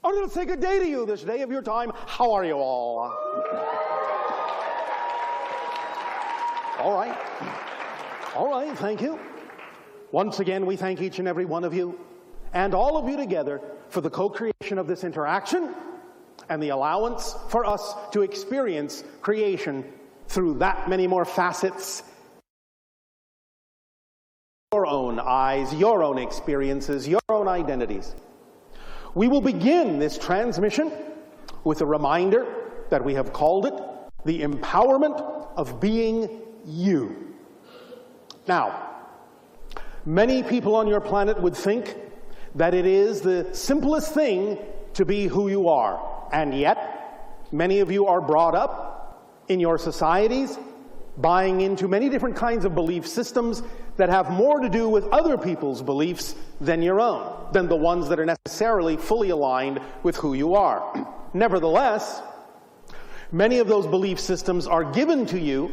Oh, it'll take a day to you this day of your time. How are you all? All right. All right, thank you. Once again, we thank each and every one of you and all of you together for the co-creation of this interaction and the allowance for us to experience creation through that many more facets. Your own eyes, your own experiences, your own identities. We will begin this transmission with a reminder that we have called it the empowerment of being you. Now, many people on your planet would think that it is the simplest thing to be who you are, and yet many of you are brought up in your societies buying into many different kinds of belief systems that have more to do with other people's beliefs than your own, than the ones that are necessarily fully aligned with who you are. Nevertheless, many of those belief systems are given to you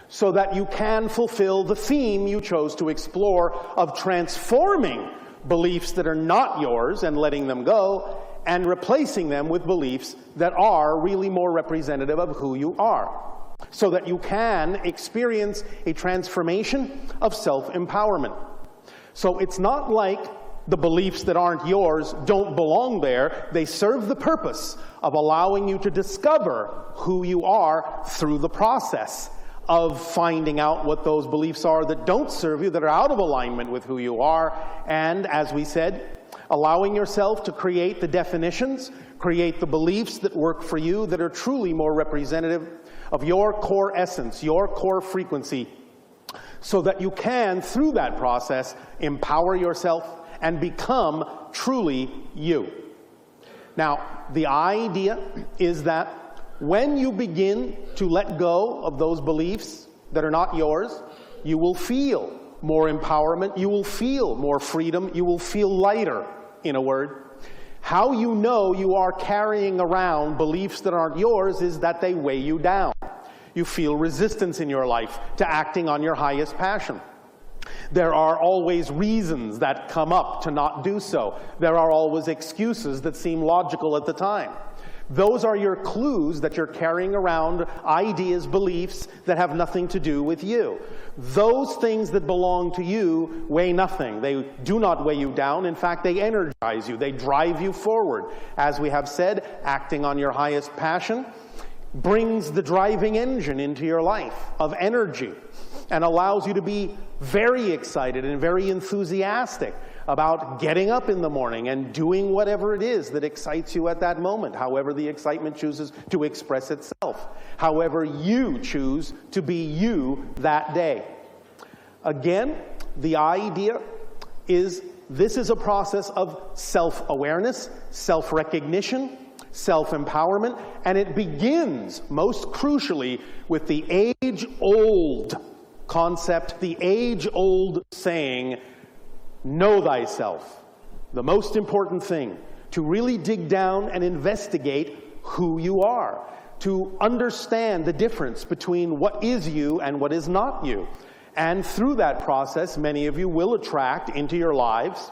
so that you can fulfill the theme you chose to explore of transforming beliefs that are not yours and letting them go and replacing them with beliefs that are really more representative of who you are, so that you can experience a transformation of self-empowerment. So it's not like the beliefs that aren't yours don't belong there. They serve the purpose of allowing you to discover who you are through the process of finding out what those beliefs are that don't serve you, that are out of alignment with who you are, and, as we said, allowing yourself to create the definitions, create the beliefs that work for you, that are truly more representative of your core essence, your core frequency, so that you can, through that process, empower yourself and become truly you. Now, the idea is that when you begin to let go of those beliefs that are not yours, you will feel more empowerment, you will feel more freedom, you will feel lighter, in a word. How you know you are carrying around beliefs that aren't yours is that they weigh you down. You feel resistance in your life to acting on your highest passion. There are always reasons that come up to not do so. There are always excuses that seem logical at the time. Those are your clues that you're carrying around ideas, beliefs that have nothing to do with you. Those things that belong to you weigh nothing. They do not weigh you down. In fact, they energize you. They drive you forward. As we have said, acting on your highest passion brings the driving engine into your life of energy and allows you to be very excited and very enthusiastic about getting up in the morning and doing whatever it is that excites you at that moment, however the excitement chooses to express itself, however you choose to be you that day. Again, the idea is this is a process of self-awareness, self-recognition, self-empowerment, and it begins, most crucially, with the age-old concept, the age-old saying, know thyself. The most important thing, to really dig down and investigate who you are, to understand the difference between what is you and what is not you. And through that process, many of you will attract into your lives,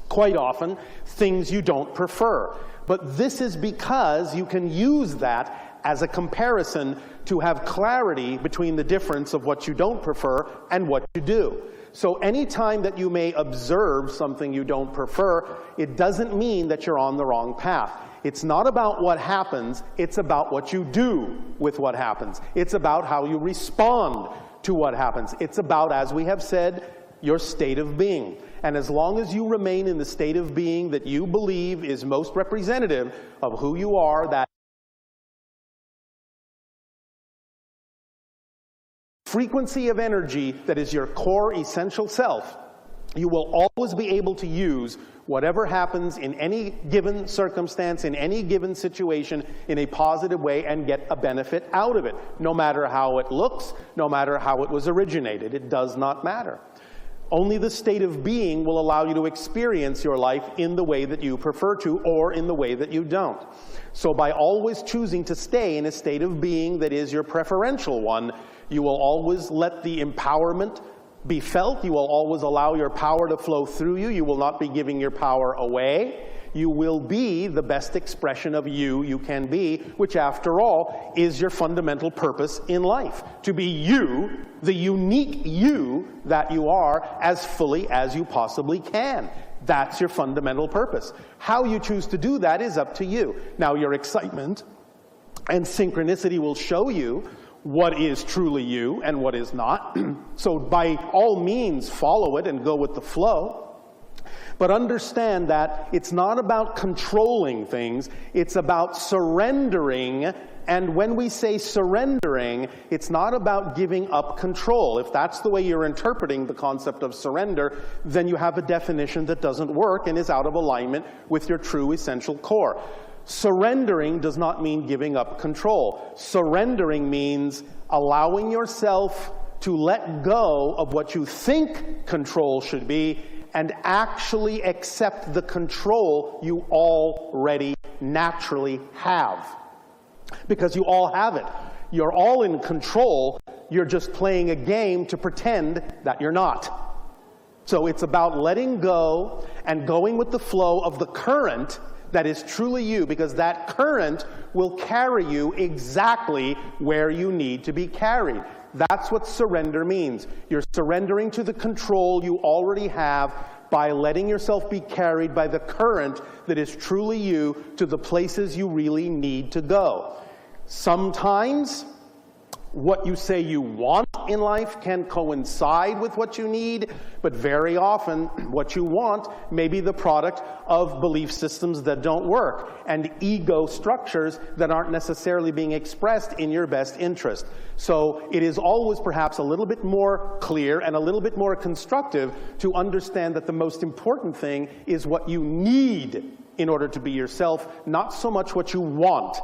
quite often, things you don't prefer. But this is because you can use that as a comparison to have clarity between the difference of what you don't prefer and what you do. So anytime that you may observe something you don't prefer, it doesn't mean that you're on the wrong path. It's not about what happens, it's about what you do with what happens. It's about how you respond to what happens. It's about, as we have said, your state of being. And as long as you remain in the state of being that you believe is most representative of who you are, that frequency of energy that is your core essential self, you will always be able to use whatever happens in any given circumstance, in any given situation, in a positive way and get a benefit out of it. No matter how it looks, no matter how it was originated, it does not matter. Only the state of being will allow you to experience your life in the way that you prefer to or in the way that you don't. So by always choosing to stay in a state of being that is your preferential one, you will always let the empowerment be felt. You will always allow your power to flow through you. You will not be giving your power away. you will be the best expression of you can be, which after all is your fundamental purpose in life. To be you, the unique you that you are, as fully as you possibly can. That's your fundamental purpose. How you choose to do that is up to you. Now, your excitement and synchronicity will show you what is truly you and what is not. So by all means, follow it and go with the flow. But understand that it's not about controlling things, it's about surrendering. And when we say surrendering, it's not about giving up control. If that's the way you're interpreting the concept of surrender, then you have a definition that doesn't work and is out of alignment with your true essential core. Surrendering does not mean giving up control. Surrendering means allowing yourself to let go of what you think control should be and actually accept the control you already naturally have. Because you all have it. You're all in control. You're just playing a game to pretend that you're not. So it's about letting go and going with the flow of the current that is truly you, because that current will carry you exactly where you need to be carried. That's what surrender means. You're surrendering to the control you already have by letting yourself be carried by the current that is truly you to the places you really need to go. Sometimes what you say you want in life can coincide with what you need, but very often what you want may be the product of belief systems that don't work and ego structures that aren't necessarily being expressed in your best interest. So it is always perhaps a little bit more clear and a little bit more constructive to understand that the most important thing is what you need in order to be yourself, not so much what you want,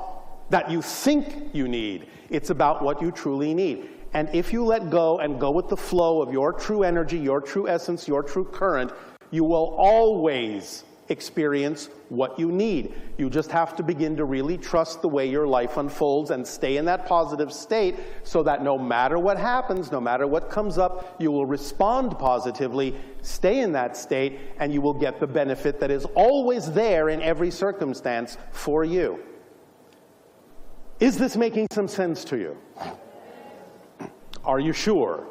that you think you need. It's about what you truly need. And if you let go and go with the flow of your true energy, your true essence, your true current, you will always experience what you need. You just have to begin to really trust the way your life unfolds and stay in that positive state so that no matter what happens, no matter what comes up, you will respond positively, stay in that state, and you will get the benefit that is always there in every circumstance for you. Is this making some sense to you? Are you sure?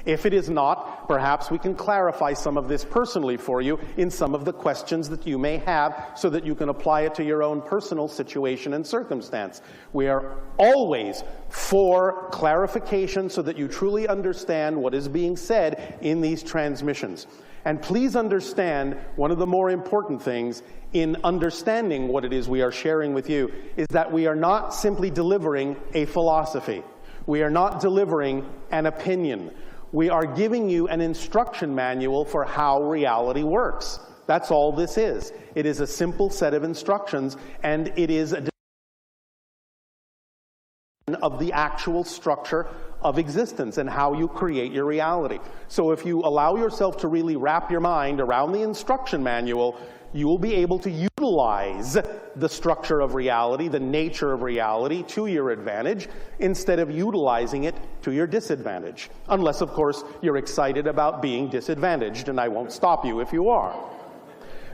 If it is not, perhaps we can clarify some of this personally for you in some of the questions that you may have so that you can apply it to your own personal situation and circumstance. We are always for clarification so that you truly understand what is being said in these transmissions. And please understand, one of the more important things in understanding what it is we are sharing with you is that we are not simply delivering a philosophy. We are not delivering an opinion. We are giving you an instruction manual for how reality works. That's all this is. It is a simple set of instructions, and it is a of the actual structure of existence and how you create your reality. So if you allow yourself to really wrap your mind around the instruction manual, you will be able to utilize the structure of reality, the nature of reality, to your advantage, instead of utilizing it to your disadvantage. Unless, of course, you're excited about being disadvantaged, and I won't stop you if you are.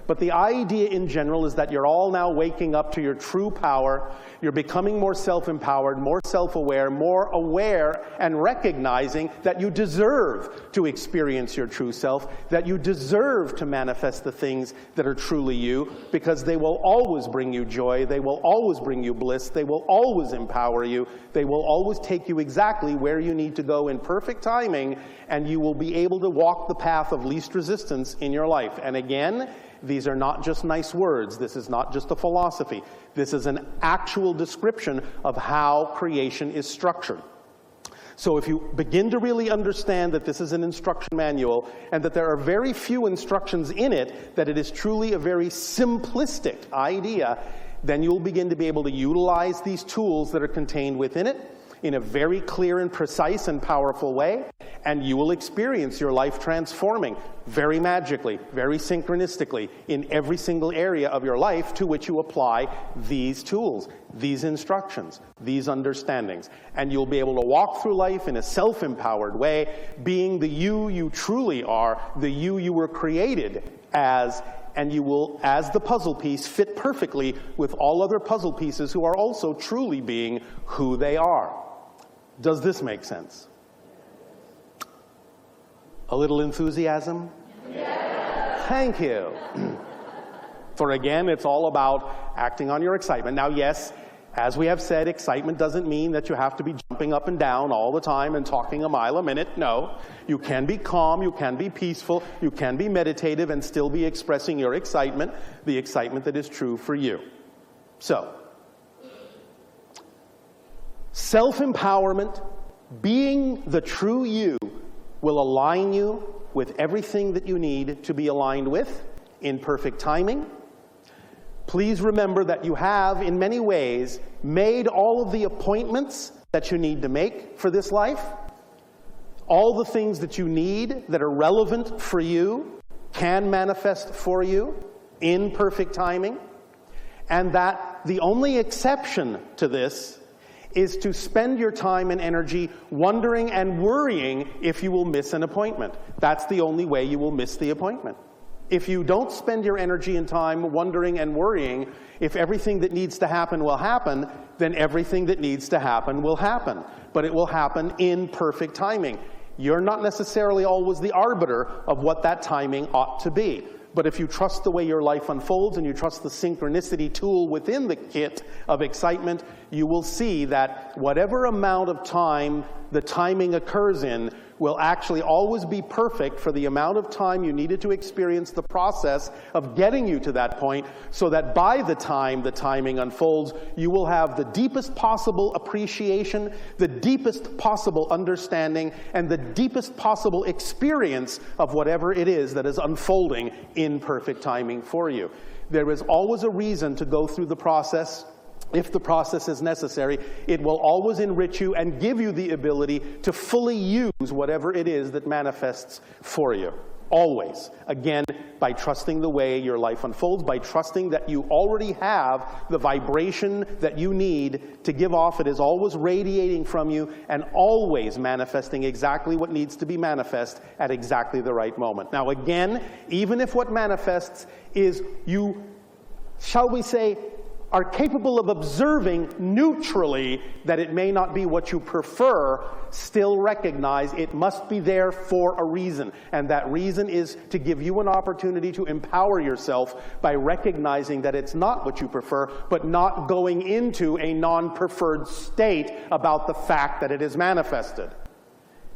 But the idea in general is that you're all now waking up to your true power. You're becoming more self-empowered, more self-aware, more aware and recognizing that you deserve to experience your true self, that you deserve to manifest the things that are truly you, because they will always bring you joy, they will always bring you bliss, they will always empower you, they will always take you exactly where you need to go in perfect timing, and you will be able to walk the path of least resistance in your life. And again, these are not just nice words. This is not just a philosophy. This is an actual description of how creation is structured. So if you begin to really understand that this is an instruction manual and that there are very few instructions in it, that it is truly a very simplistic idea, then you'll begin to be able to utilize these tools that are contained within it in a very clear and precise and powerful way, and you will experience your life transforming very magically, very synchronistically in every single area of your life to which you apply these tools, these instructions, these understandings. And you'll be able to walk through life in a self-empowered way, being the you you truly are, the you you were created as and you will, as the puzzle piece, fit perfectly with all other puzzle pieces who are also truly being who they are. Does this make sense? A little enthusiasm? Yes. Thank you. For again, it's all about acting on your excitement. Now, yes, as we have said, excitement doesn't mean that you have to be jumping up and down all the time and talking a mile a minute. No, you can be calm, you can be peaceful, you can be meditative and still be expressing your excitement, the excitement that is true for you. So, self-empowerment, being the true you, will align you with everything that you need to be aligned with in perfect timing. Please remember that you have, in many ways, made all of the appointments that you need to make for this life. All the things that you need that are relevant for you can manifest for you in perfect timing. And that the only exception to this is to spend your time and energy wondering and worrying if you will miss an appointment. That's the only way you will miss the appointment. If you don't spend your energy and time wondering and worrying if everything that needs to happen will happen, then everything that needs to happen will happen. But it will happen in perfect timing. You're not necessarily always the arbiter of what that timing ought to be. But if you trust the way your life unfolds and you trust the synchronicity tool within the kit of excitement, you will see that whatever amount of time the timing occurs in will actually always be perfect for the amount of time you needed to experience the process of getting you to that point, so that by the time the timing unfolds, you will have the deepest possible appreciation, the deepest possible understanding, and the deepest possible experience of whatever it is that is unfolding in perfect timing for you. There is always a reason to go through the process. If the process is necessary, it will always enrich you and give you the ability to fully use whatever it is that manifests for you. Always. Again, by trusting the way your life unfolds, by trusting that you already have the vibration that you need to give off. It is always radiating from you and always manifesting exactly what needs to be manifest at exactly the right moment. Now again, even if what manifests is you, shall we say, are capable of observing neutrally that it may not be what you prefer, still recognize it must be there for a reason. And that reason is to give you an opportunity to empower yourself by recognizing that it's not what you prefer, but not going into a non-preferred state about the fact that it is manifested.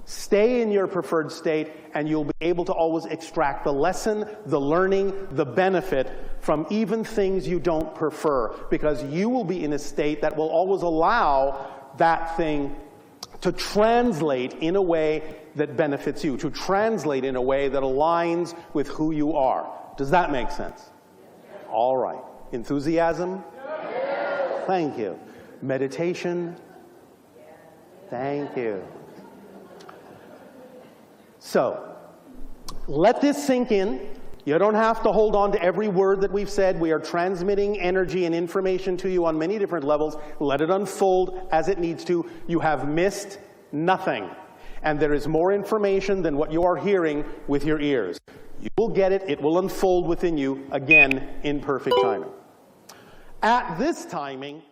Stay in your preferred state, and you'll be able to always extract the lesson, the learning, the benefit from even things you don't prefer, because you will be in a state that will always allow that thing to translate in a way that benefits you, to translate in a way that aligns with who you are. Does that make sense? All right. Enthusiasm? Thank you. Meditation? Thank you. So, let this sink in. You don't have to hold on to every word that we've said. We are transmitting energy and information to you on many different levels. Let it unfold as it needs to. You have missed nothing. And there is more information than what you are hearing with your ears. You will get it. It will unfold within you, again, in perfect timing. At this timing,